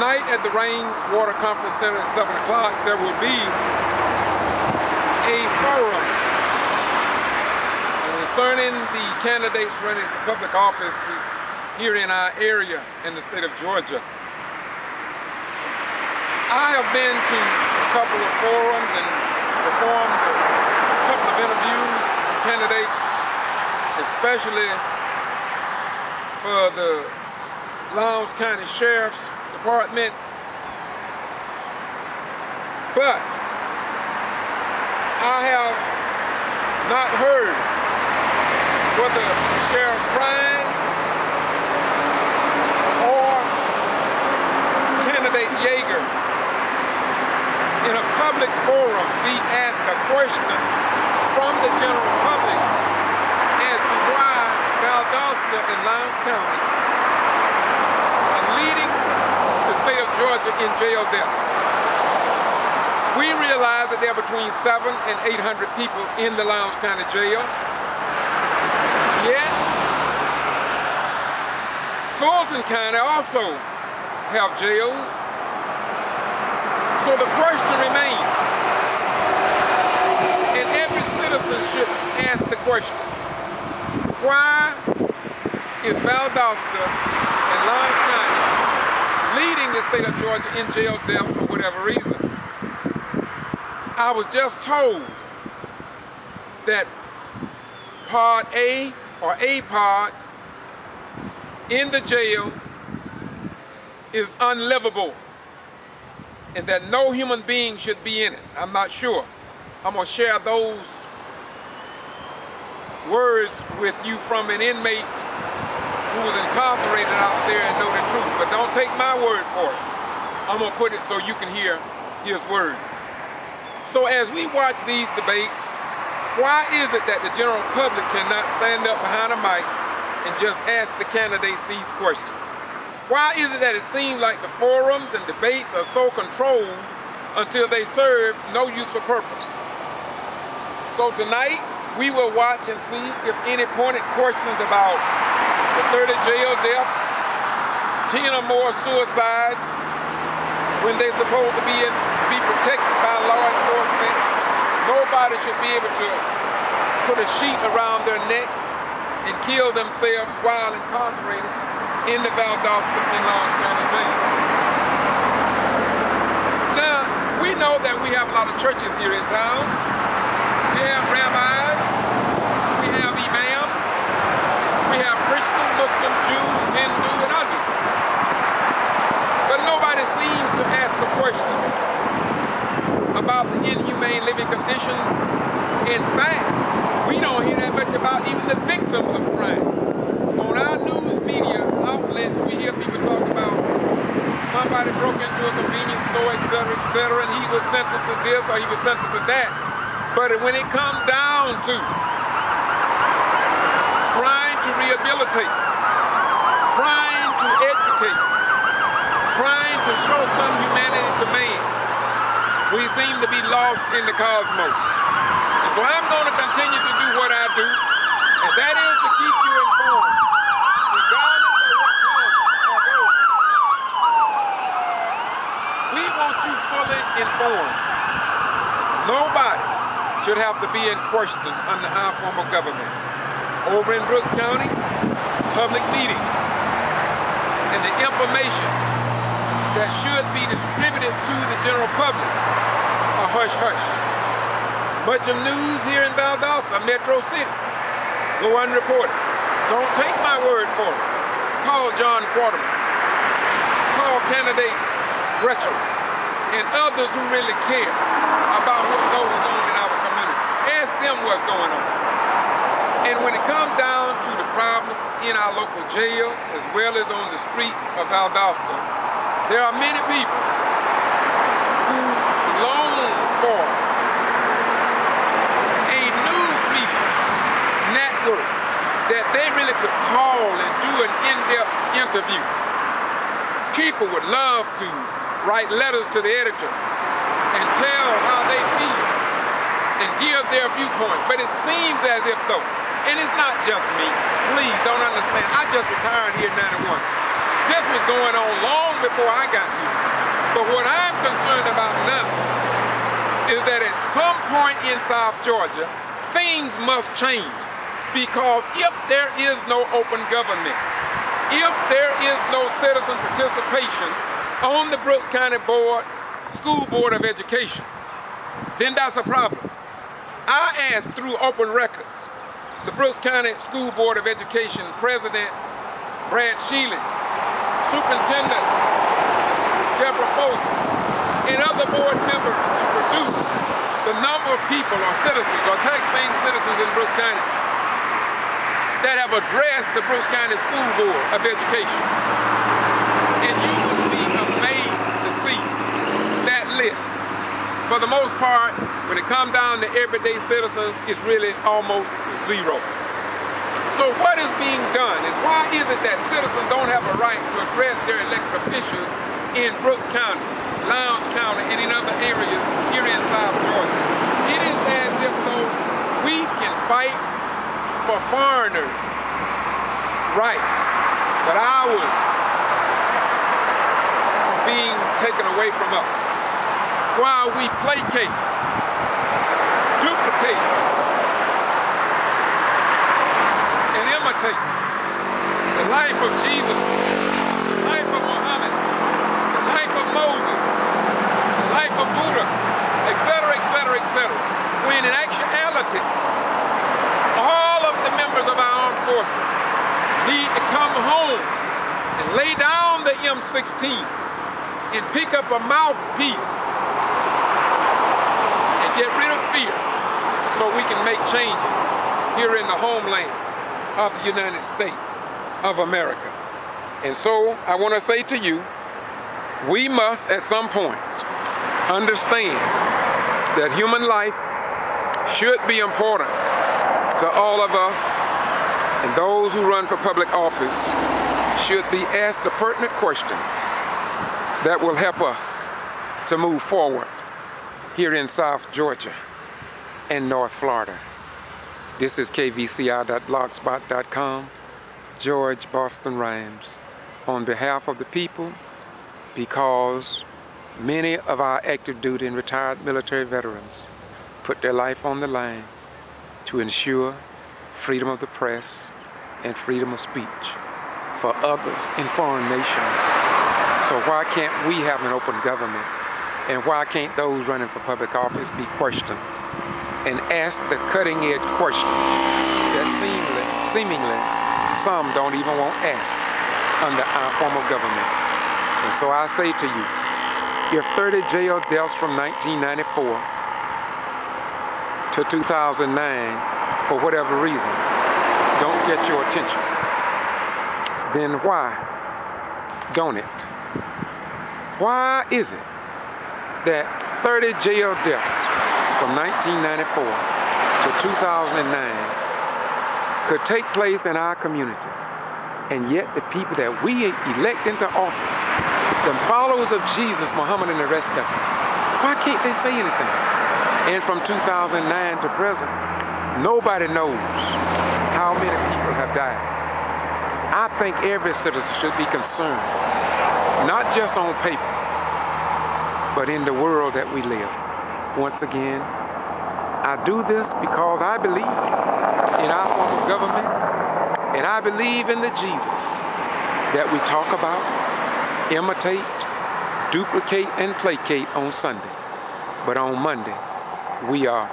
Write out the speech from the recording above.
Tonight at the Rainwater Conference Center at 7 o'clock, there will be a forum concerning the candidates running for public offices here in our area in the state of Georgia. I have been to a couple of forums and performed a couple of interviews with candidates, especially for the Lowndes County Sheriff's Department. But I have not heard whether Sheriff Bryan or candidate Yeager in a public forum be asked a question from the general public as to why Valdosta and Lowndes County are leading the state of Georgia in jail deaths. We realize that there are between 700 and 800 people in the Lowndes County jail. Yet, Fulton County also have jails. So the question remains, and every citizen should ask the question, why is Valdosta and Lowndes County leading the state of Georgia in jail death for whatever reason? I was just told that Part A or a pod in the jail is unlivable and that no human being should be in it. I'm not sure. I'm going to share those words with you from an inmate who was incarcerated out there and know the truth. But don't take my word for it. I'm going to put it so you can hear his words. So as we watch these debates, why is it that the general public cannot stand up behind a mic and just ask the candidates these questions? Why is it that it seems like the forums and debates are so controlled until they serve no useful purpose? So tonight, we will watch and see if any pointed questions about the 30 jail deaths, 10 or more suicides, when they're supposed to be protected by law enforcement. Nobody should be able to put a sheet around their necks and kill themselves while incarcerated in the Valdosta and Lowndes County jail. Now, we know that we have a lot of churches here in town. We have rabbis, we have imams, we have Christian, Muslim, Jews, Hindu, and others. But nobody seems to ask a question about the inhumane living conditions. In fact, we don't hear that much about even the victims of crime. On our news media outlets, we hear people talk about somebody broke into a convenience store, etc., and he was sentenced to this or he was sentenced to that. But when it comes down to trying to rehabilitate, trying to educate, trying to show some humanity to man, we seem to be lost in the cosmos. And so I'm going to continue to do what I do, and that is to keep you informed, regardless of what comes or goes. We want you fully informed. Nobody should have to be in question under our form of government. Over in Brooks County, public meetings and the information that should be distributed to the general public are hush-hush. Much of news here in Valdosta, Metro City, go unreported. Don't take my word for it. Call John Quarterman. Call candidate Gretchen and others who really care about what goes on in our community. Ask them what's going on. And when it comes down to the problem in our local jail, as well as on the streets of Valdosta, there are many people who long for a news media network that they really could call and do an in-depth interview. People would love to write letters to the editor and tell how they feel and give their viewpoint. But it seems as if though, and it's not just me, please don't understand, I just retired here in '91. This was going on long before I got here. But what I'm concerned about now is that at some point in South Georgia, things must change. Because if there is no open government, if there is no citizen participation on the Brooks County School Board of Education, then that's a problem. I asked through open records, the Brooks County School Board of Education President Brad Shealy, Superintendent Deborah Folsom, and other board members to produce the number of people or citizens or taxpaying citizens in Brooks County that have addressed the Brooks County School Board of Education. And you would be amazed to see that list. For the most part, when it comes down to everyday citizens, it's really almost zero. So what is being done, and why is it that citizens don't have a right to address their elected officials in Brooks County, Lowndes County, and in other areas here in South Georgia? It is as if though we can fight for foreigners' rights, but ours are being taken away from us, while we placate, duplicate, and imitate the life of Jesus, the life of Muhammad, the life of Moses, the life of Buddha, etc., etc., etc. When in actuality, all of the members of our armed forces need to come home and lay down the M16 and pick up a mouthpiece and get rid of fear so we can make changes here in the homeland of the United States of America. And so I want to say to you, we must at some point understand that human life should be important to all of us, and those who run for public office should be asked the pertinent questions that will help us to move forward here in South Georgia and North Florida. This is kvci.blogspot.com, George Boston Rhymes, on behalf of the people, because many of our active duty and retired military veterans put their life on the line to ensure freedom of the press and freedom of speech for others in foreign nations. So why can't we have an open government? And why can't those running for public office be questioned and ask the cutting-edge questions that seemingly some don't even want asked under our form of government? And so I say to you, if 30 jail deaths from 1994 to 2009, for whatever reason, don't get your attention, then why don't it? Why is it that 30 jail deaths from 1994 to 2009 could take place in our community, and yet the people that we elect into office, the followers of Jesus, Muhammad, and the rest of them, why can't they say anything? And from 2009 to present, nobody knows how many people have died. I think every citizen should be concerned, not just on paper, but in the world that we live. Once again, I do this because I believe in our form of government, and I believe in the Jesus that we talk about, imitate, duplicate, and placate on Sunday. But on Monday, we are